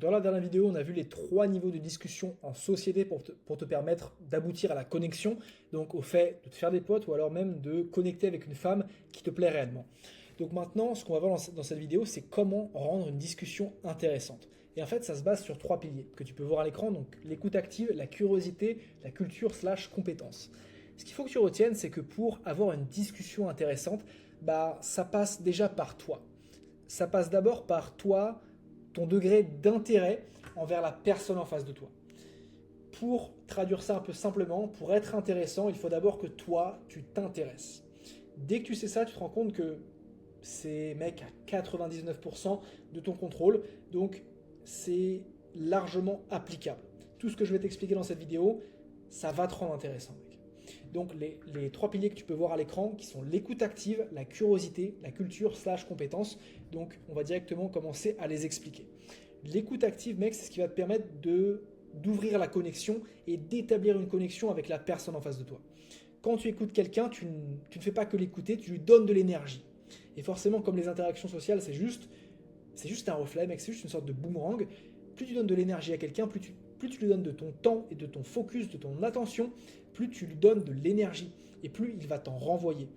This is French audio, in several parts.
Dans la dernière vidéo, on a vu les 3 niveaux de discussion en société pour te permettre d'aboutir à la connexion, donc au fait de te faire des potes ou alors même de connecter avec une femme qui te plaît réellement. Donc maintenant, ce qu'on va voir dans cette vidéo, c'est comment rendre une discussion intéressante. Et en fait, ça se base sur 3 piliers que tu peux voir à l'écran, donc l'écoute active, la curiosité, la culture slash compétence. Ce qu'il faut que tu retiennes, c'est que pour avoir une discussion intéressante, ça passe déjà par toi. Ça passe d'abord par toi, ton degré d'intérêt envers la personne en face de toi. Pour traduire ça un peu simplement, pour être intéressant, il faut d'abord que toi, tu t'intéresses. Dès que tu sais ça, tu te rends compte que c'est, mec, à 99% de ton contrôle, donc c'est largement applicable. Tout ce que je vais t'expliquer dans cette vidéo, ça va te rendre intéressant, mec. Donc les 3 piliers que tu peux voir à l'écran, qui sont l'écoute active, la curiosité, la culture slash compétence. Donc on va directement commencer à les expliquer. L'écoute active, mec, c'est ce qui va te permettre d'ouvrir la connexion et d'établir une connexion avec la personne en face de toi. Quand tu écoutes quelqu'un, tu ne fais pas que l'écouter, tu lui donnes de l'énergie. Et forcément, comme les interactions sociales, c'est juste un reflet, mec, c'est juste une sorte de boomerang. Plus tu donnes de l'énergie à quelqu'un, plus tu lui donnes de ton temps et de ton focus, de ton attention, plus tu lui donnes de l'énergie et plus il va t'en renvoyer.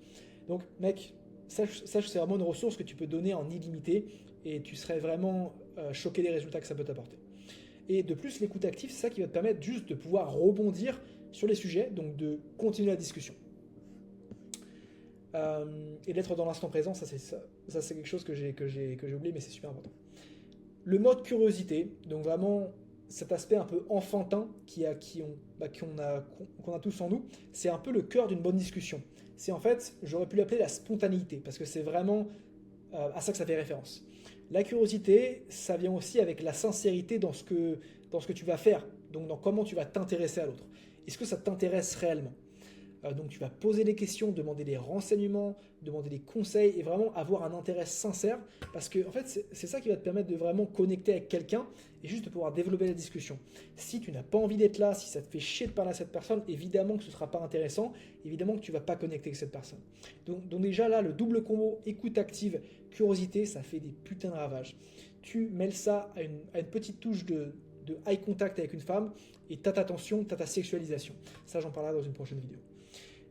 Donc, mec, sache que c'est vraiment une ressource que tu peux donner en illimité et tu serais vraiment choqué des résultats que ça peut t'apporter. Et de plus, l'écoute active, c'est ça qui va te permettre juste de pouvoir rebondir sur les sujets, donc de continuer la discussion. Et d'être dans l'instant présent, ça c'est quelque chose que j'ai oublié, mais c'est super important. Le mode curiosité, donc vraiment cet aspect un peu enfantin qu'on a tous en nous, c'est un peu le cœur d'une bonne discussion. C'est en fait, j'aurais pu l'appeler la spontanéité, parce que c'est vraiment à ça que ça fait référence. La curiosité, ça vient aussi avec la sincérité dans ce que tu vas faire, donc dans comment tu vas t'intéresser à l'autre. Est-ce que ça t'intéresse réellement? Donc tu vas poser des questions, demander des renseignements, demander des conseils et vraiment avoir un intérêt sincère parce que en fait c'est ça qui va te permettre de vraiment connecter avec quelqu'un et juste de pouvoir développer la discussion. Si tu n'as pas envie d'être là, si ça te fait chier de parler à cette personne, évidemment que ce ne sera pas intéressant, évidemment que tu ne vas pas connecter avec cette personne. Donc déjà là, le double combo écoute active, curiosité, ça fait des putains de ravages. Tu mêles ça à une petite touche de eye contact avec une femme et t'as ta tension, t'as ta sexualisation. Ça j'en parlerai dans une prochaine vidéo.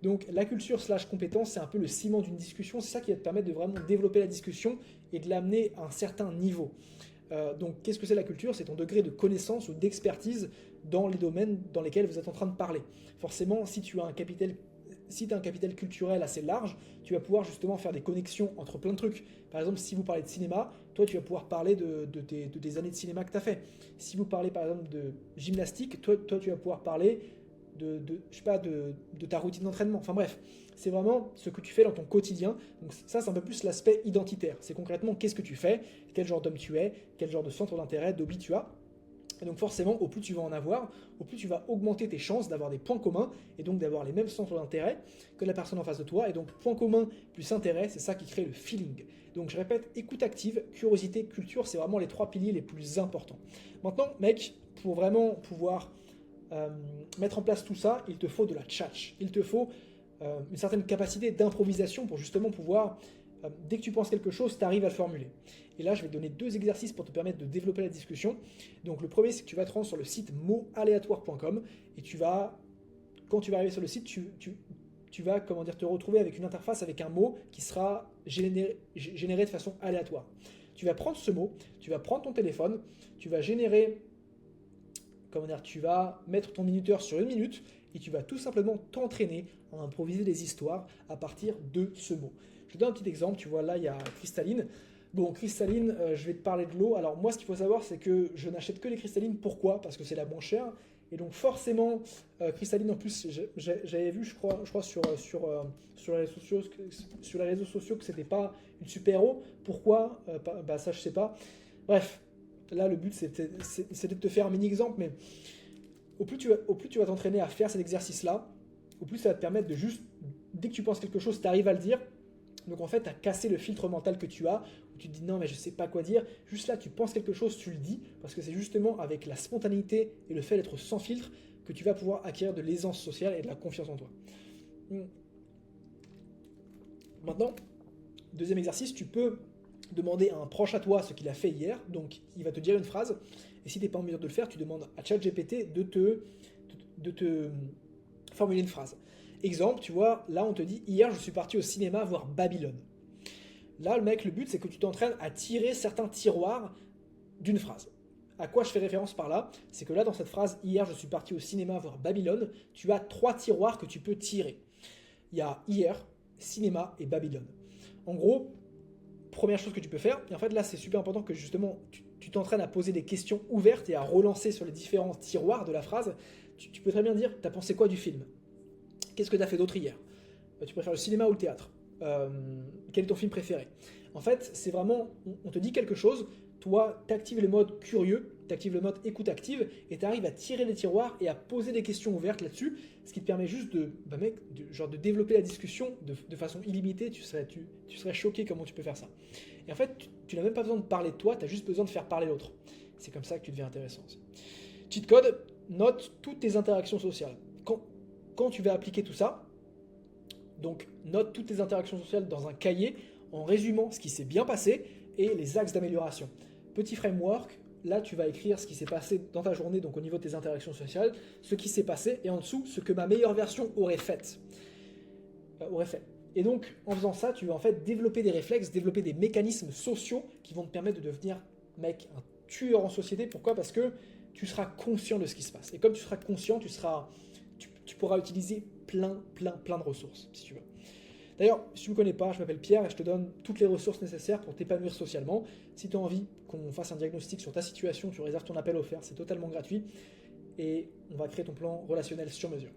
Donc la culture slash compétence, c'est un peu le ciment d'une discussion, c'est ça qui va te permettre de vraiment développer la discussion et de l'amener à un certain niveau. Donc qu'est-ce que c'est la culture? C'est ton degré de connaissance ou d'expertise dans les domaines dans lesquels vous êtes en train de parler. Forcément, si tu as un capital culturel assez large, tu vas pouvoir justement faire des connexions entre plein de trucs. Par exemple, si vous parlez de cinéma, toi tu vas pouvoir parler de tes années de cinéma que tu as fait. Si vous parlez par exemple de gymnastique, toi tu vas pouvoir parler je sais pas, de ta routine d'entraînement. Enfin bref, c'est vraiment ce que tu fais dans ton quotidien. Donc ça, c'est un peu plus l'aspect identitaire. C'est concrètement qu'est-ce que tu fais, quel genre d'homme tu es, quel genre de centre d'intérêt, d'hobby tu as. Et donc forcément, au plus tu vas en avoir, au plus tu vas augmenter tes chances d'avoir des points communs et donc d'avoir les mêmes centres d'intérêt que la personne en face de toi. Et donc point commun plus intérêt, c'est ça qui crée le feeling. Donc je répète, écoute active, curiosité, culture, c'est vraiment les 3 piliers les plus importants. Maintenant, mec, pour vraiment pouvoir mettre en place tout ça, il te faut de la tchatch. Il te faut une certaine capacité d'improvisation pour justement pouvoir, dès que tu penses quelque chose, tu arrives à le formuler. Et là, je vais te donner 2 exercices pour te permettre de développer la discussion. Donc le premier, c'est que tu vas te rendre sur le site motaléatoire.com et quand tu vas arriver sur le site, tu vas te retrouver avec une interface avec un mot qui sera généré de façon aléatoire. Tu vas prendre ce mot, tu vas prendre ton téléphone, tu vas tu vas mettre ton minuteur sur 1 minute et tu vas tout simplement t'entraîner à improviser des histoires à partir de ce mot. Je te donne un petit exemple, tu vois là il y a cristalline. Bon, cristalline, je vais te parler de l'eau. Alors moi ce qu'il faut savoir c'est que je n'achète que les cristallines. Pourquoi? Parce que c'est la moins chère. Et donc forcément, cristalline en plus, j'avais vu je crois sur les réseaux sociaux que c'était pas une super eau. Pourquoi? Ça je sais pas. Bref, là, le but, c'était de te faire un mini-exemple, mais au plus tu vas t'entraîner à faire cet exercice-là, au plus ça va te permettre de juste, dès que tu penses quelque chose, tu arrives à le dire. Donc en fait, tu as cassé le filtre mental que tu as, où tu te dis non, mais je sais pas quoi dire. Juste là, tu penses quelque chose, tu le dis, parce que c'est justement avec la spontanéité et le fait d'être sans filtre que tu vas pouvoir acquérir de l'aisance sociale et de la confiance en toi. Maintenant, deuxième exercice, tu peux demander à un proche à toi ce qu'il a fait hier. Donc, il va te dire une phrase Et si tu n'es pas en mesure de le faire, tu demandes à ChatGPT de te formuler une phrase. Exemple, tu vois, là on te dit « Hier, je suis parti au cinéma voir Babylone ». Là, le but, c'est que tu t'entraînes à tirer certains tiroirs d'une phrase. À quoi je fais référence par là? C'est que là, dans cette phrase « Hier, je suis parti au cinéma voir Babylone », tu as 3 tiroirs que tu peux tirer. Il y a « Hier », « Cinéma » et « Babylone ». En gros, première chose que tu peux faire, et en fait là, c'est super important que justement, tu t'entraînes à poser des questions ouvertes et à relancer sur les différents tiroirs de la phrase. Tu peux très bien dire « T'as pensé quoi du film ? Qu'est-ce que t'as fait d'autre hier ? Tu préfères le cinéma ou le théâtre ? Quel est ton film préféré ?» En fait, c'est vraiment, on te dit quelque chose, toi, tu actives le mode curieux, tu actives le mode écoute active, et tu arrives à tirer les tiroirs et à poser des questions ouvertes là-dessus, ce qui te permet juste de développer la discussion de façon illimitée. Tu serais choqué comment tu peux faire ça. Et en fait, tu n'as même pas besoin de parler de toi, tu as juste besoin de faire parler l'autre. C'est comme ça que tu deviens intéressant aussi. Cheat code, note toutes tes interactions sociales. Quand tu vas appliquer tout ça, donc note toutes tes interactions sociales dans un cahier en résumant ce qui s'est bien passé et les axes d'amélioration. Petit framework, là tu vas écrire ce qui s'est passé dans ta journée, donc au niveau de tes interactions sociales, ce qui s'est passé, et en dessous, ce que ma meilleure version aurait fait. Et donc, en faisant ça, tu vas en fait développer des réflexes, développer des mécanismes sociaux qui vont te permettre de devenir, mec, un tueur en société. Pourquoi ? Parce que tu seras conscient de ce qui se passe. Et comme tu seras conscient, tu pourras utiliser plein de ressources, si tu veux. D'ailleurs, si tu ne me connais pas, je m'appelle Pierre et je te donne toutes les ressources nécessaires pour t'épanouir socialement. Si tu as envie qu'on fasse un diagnostic sur ta situation, tu réserves ton appel offert, c'est totalement gratuit et on va créer ton plan relationnel sur mesure.